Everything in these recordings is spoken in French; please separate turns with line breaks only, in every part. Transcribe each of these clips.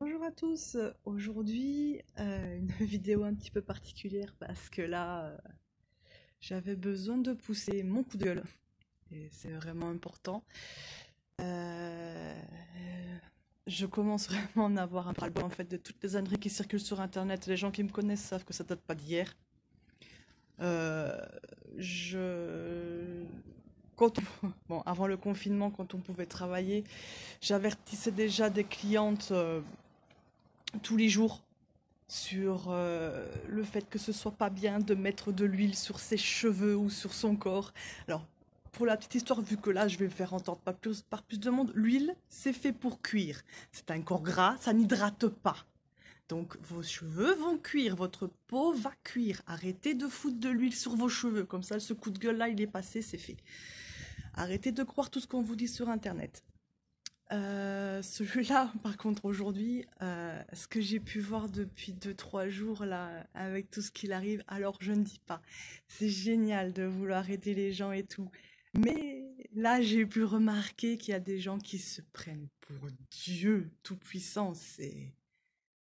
Bonjour à tous, aujourd'hui une vidéo un petit peu particulière parce que là j'avais besoin de pousser mon coup de gueule et c'est vraiment important. Euh, je commence vraiment à en avoir un ras-le-bol en fait de toutes les âneries qui circulent sur internet. Les gens qui me connaissent savent que ça date pas d'hier. Euh, je... Bon, avant le confinement, quand on pouvait travailler, j'avertissais déjà des clientes tous les jours sur le fait que ce soit pas bien de mettre de l'huile sur ses cheveux ou sur son corps. Alors, pour la petite histoire, vu que là, je vais me faire entendre par plus de monde, l'huile, c'est fait pour cuire. C'est un corps gras, ça n'hydrate pas. Donc, vos cheveux vont cuire, votre peau va cuire. Arrêtez de foutre de l'huile sur vos cheveux. Comme ça, ce coup de gueule-là, il est passé, c'est fait. Arrêtez de croire tout ce qu'on vous dit sur Internet. Celui-là, par contre, aujourd'hui, ce que j'ai pu voir depuis 2 3 jours, là, avec tout ce qu'il arrive, alors je ne dis pas. C'est génial de vouloir aider les gens et tout. Mais là, j'ai pu remarquer qu'il y a des gens qui se prennent pour Dieu tout-puissant. C'est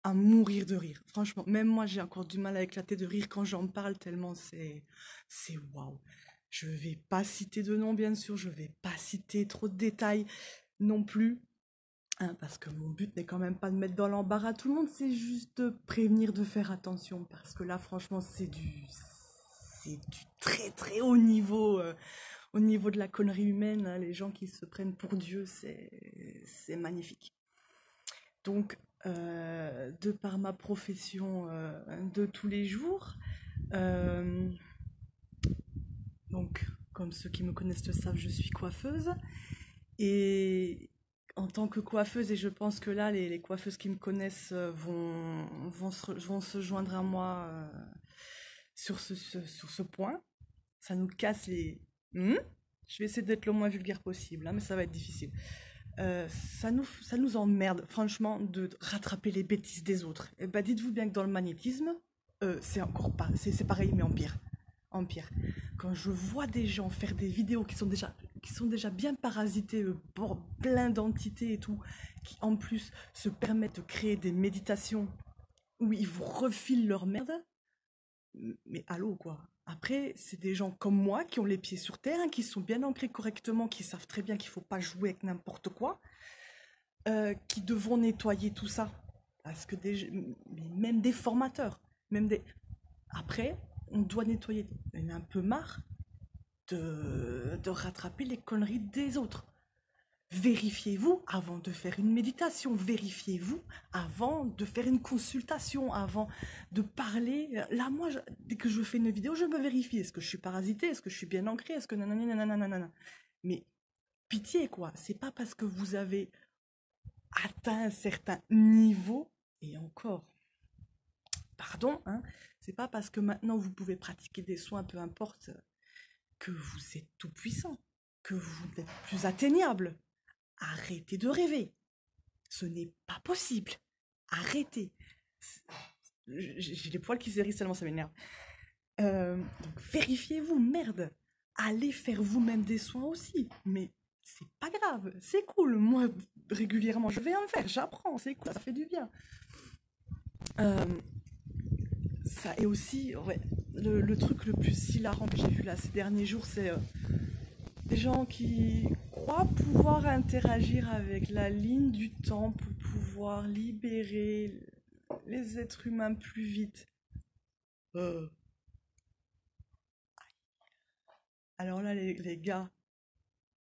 à mourir de rire. Franchement, même moi, j'ai encore du mal à éclater de rire quand j'en parle, tellement c'est waouh. Je vais pas citer de nom, bien sûr, je vais pas citer trop de détails non plus. Hein, parce que mon but n'est quand même pas de mettre dans l'embarras tout le monde, c'est juste de prévenir de faire attention. Parce que là, franchement, c'est du très très haut niveau, au niveau de la connerie humaine. Hein, les gens qui se prennent pour Dieu, c'est magnifique. Donc, de par ma profession de tous les jours, euh, donc, comme ceux qui me connaissent le savent, je suis coiffeuse. Et en tant que coiffeuse, et je pense que là, les coiffeuses qui me connaissent vont se joindre à moi sur ce point. Ça nous casse les... Hmm. Je vais essayer d'être le moins vulgaire possible, hein, mais ça va être difficile. Ça nous emmerde, franchement, de rattraper les bêtises des autres. Et bah, dites-vous bien que dans le magnétisme, c'est encore pas, c'est pareil, mais en pire. En pire. Quand je vois des gens faire des vidéos qui sont déjà bien parasités, pour plein d'entités et tout, qui en plus se permettent de créer des méditations où ils vous refilent leur merde, mais allô quoi. Après, c'est des gens comme moi qui ont les pieds sur terre, hein, qui sont bien ancrés correctement, qui savent très bien qu'il ne faut pas jouer avec n'importe quoi, qui devront nettoyer tout ça. Parce que même des formateurs, même des... Après, on doit nettoyer. On a un peu marre de rattraper les conneries des autres. Vérifiez-vous avant de faire une méditation, vérifiez-vous avant de faire une consultation, avant de parler. Là, moi, dès que je fais une vidéo, je me vérifie. Est-ce que je suis parasité? Est-ce que je suis bien ancré? Est-ce que nanani, nanana, nanana. Mais pitié, quoi. C'est pas parce que vous avez atteint un certain niveau, et encore, pardon, hein, c'est pas parce que maintenant vous pouvez pratiquer des soins, peu importe, que vous êtes tout puissant, que vous êtes plus atteignable. Arrêtez de rêver. Ce n'est pas possible. Arrêtez. J'ai les poils qui s'hérissent tellement ça m'énerve. Donc vérifiez-vous, merde. Allez faire vous-même des soins aussi. Mais c'est pas grave, c'est cool. Moi, régulièrement, je vais en faire, j'apprends, c'est cool, ça fait du bien. Euh, Ça et aussi, ouais, le truc le plus hilarant que j'ai vu là ces derniers jours, c'est des gens qui croient pouvoir interagir avec la ligne du temps pour pouvoir libérer les êtres humains plus vite. Euh, Alors là, les gars,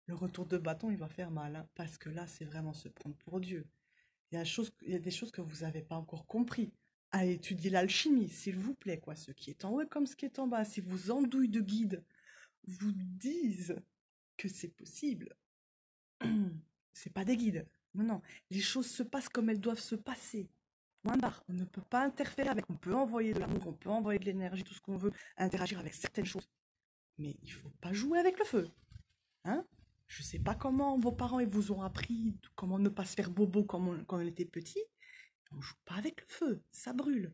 le retour de bâton, il va faire mal, hein, parce que là, c'est vraiment se prendre pour Dieu. Il y a des choses que vous n'avez pas encore compris. À étudier l'alchimie, s'il vous plaît, quoi. Ce qui est en haut comme ce qui est en bas. Si vos andouilles de guide vous disent que c'est possible, c'est pas des guides. Non, non. Les choses se passent comme elles doivent se passer. Point barre. On ne peut pas interférer avec. On peut envoyer de l'amour, on peut envoyer de l'énergie, tout ce qu'on veut, interagir avec certaines choses. Mais il faut pas jouer avec le feu. Hein? Je sais pas comment vos parents ils vous ont appris comment ne pas se faire bobo quand on était petit. On joue pas avec le feu, ça brûle.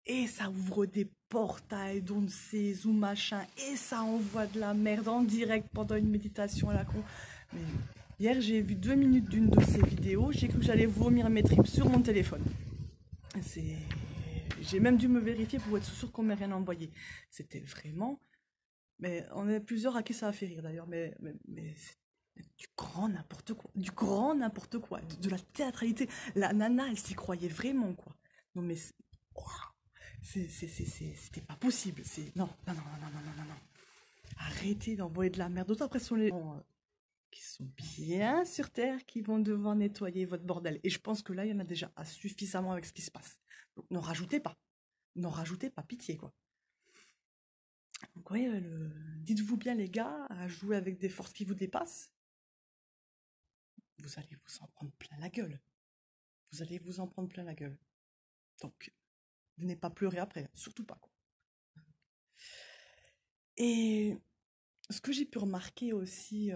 Et ça ouvre des portails, d'on ne sait où machin, et ça envoie de la merde en direct pendant une méditation à la con. Mais Hier, j'ai vu 2 minutes d'une de ces vidéos. J'ai cru que j'allais vomir mes tripes sur mon téléphone. J'ai même dû me vérifier pour être sûr qu'on m'ait rien envoyé. C'était vraiment... Mais on est plusieurs à qui ça a fait rire d'ailleurs. Mais c'est du grand n'importe quoi. Du grand n'importe quoi. De la théâtralité. La nana, elle s'y croyait vraiment, quoi. Non, mais... C'était pas possible. Non, non, non, non, non, non, non, non. Arrêtez d'envoyer de la merde. D'autant après, ce sont les gens qui sont bien sur Terre qui vont devoir nettoyer votre bordel. Et je pense que là, il y en a déjà suffisamment avec ce qui se passe. Donc, n'en rajoutez pas. N'en rajoutez pas, pitié, quoi. Donc, oui, dites-vous bien, les gars, à jouer avec des forces qui vous dépassent, vous allez vous en prendre plein la gueule. Vous allez vous en prendre plein la gueule. Donc, venez pas pleurer après, surtout pas, quoi. Et ce que j'ai pu remarquer aussi,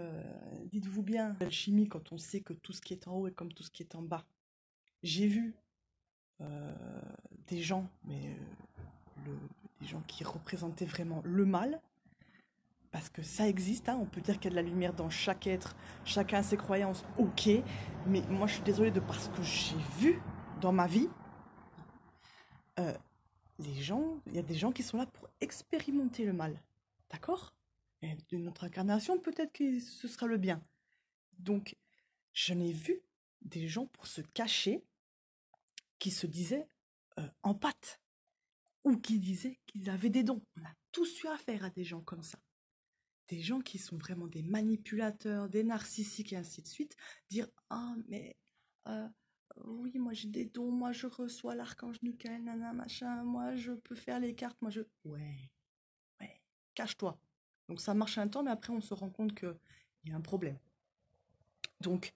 dites-vous bien, l'alchimie, quand on sait que tout ce qui est en haut est comme tout ce qui est en bas. J'ai vu des gens, mais des gens qui représentaient vraiment le mal, parce que ça existe, hein, on peut dire qu'il y a de la lumière dans chaque être, chacun a ses croyances, ok, mais moi je suis désolée de parce que j'ai vu dans ma vie, il y a des gens qui sont là pour expérimenter le mal, d'accord? Et d'une autre incarnation, peut-être que ce sera le bien. Donc, j'en ai vu des gens pour se cacher qui se disaient en pâte ou qui disaient qu'ils avaient des dons. On a tous eu affaire à des gens comme ça. Des gens qui sont vraiment des manipulateurs, des narcissiques et ainsi de suite. Dire « Ah, mais oui, moi j'ai des dons, moi je reçois l'archange Michael, nana, machin, moi je peux faire les cartes, moi je... » Ouais, cache-toi. Donc ça marche un temps, mais après on se rend compte qu'il y a un problème. Donc,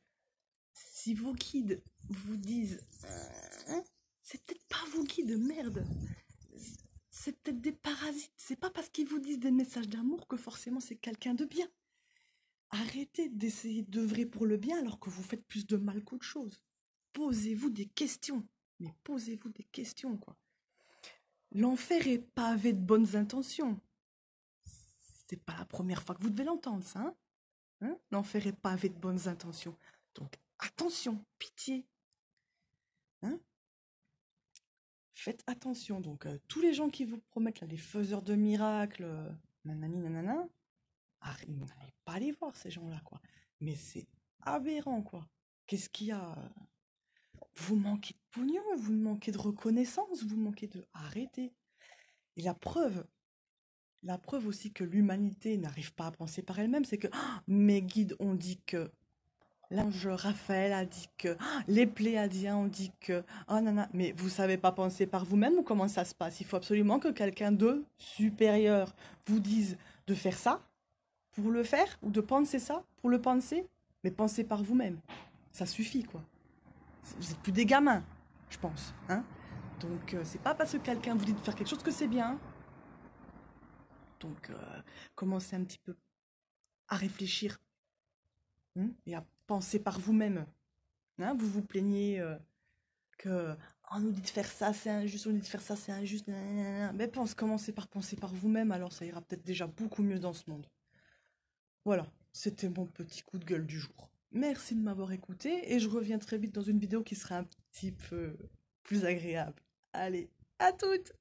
si vos guides vous disent c'est peut-être pas vos guides, merde. C'est peut-être des parasites. C'est pas parce qu'ils vous disent des messages d'amour que forcément c'est quelqu'un de bien. Arrêtez d'essayer d'œuvrer pour le bien alors que vous faites plus de mal qu'autre chose. Posez-vous des questions. Mais posez-vous des questions, quoi. L'enfer est pavé de bonnes intentions. C'est pas la première fois que vous devez l'entendre, ça, hein? L'enfer est pavé de bonnes intentions. Donc, attention, pitié. Hein? Faites attention. Donc, tous les gens qui vous promettent, là, les faiseurs de miracles, nanani, nanana, n'allez pas les voir, ces gens-là, quoi. Mais c'est aberrant, quoi. Qu'est-ce qu'il y a? Vous manquez de pognon, vous manquez de reconnaissance, vous manquez de... Arrêtez. Et la preuve aussi que l'humanité n'arrive pas à penser par elle-même, c'est que mes guides ont dit que... L'ange Raphaël a dit que, les Pléiadiens ont dit que, oh nana, mais vous savez pas penser par vous-même ou comment ça se passe? Il faut absolument que quelqu'un de supérieur vous dise de faire ça pour le faire ou de penser ça pour le penser, mais pensez par vous-même. Ça suffit, quoi. Vous n'êtes plus des gamins, je pense, hein. Donc, c'est pas parce que quelqu'un vous dit de faire quelque chose que c'est bien. Donc, commencez un petit peu à réfléchir et à penser par vous-même. Hein, vous vous plaignez que on nous dit de faire ça, c'est injuste, on nous dit de faire ça, c'est injuste. Nanana. Mais commencez par penser par vous-même, alors ça ira peut-être déjà beaucoup mieux dans ce monde. Voilà, c'était mon petit coup de gueule du jour. Merci de m'avoir écouté et je reviens très vite dans une vidéo qui sera un petit peu plus agréable. Allez, à toutes!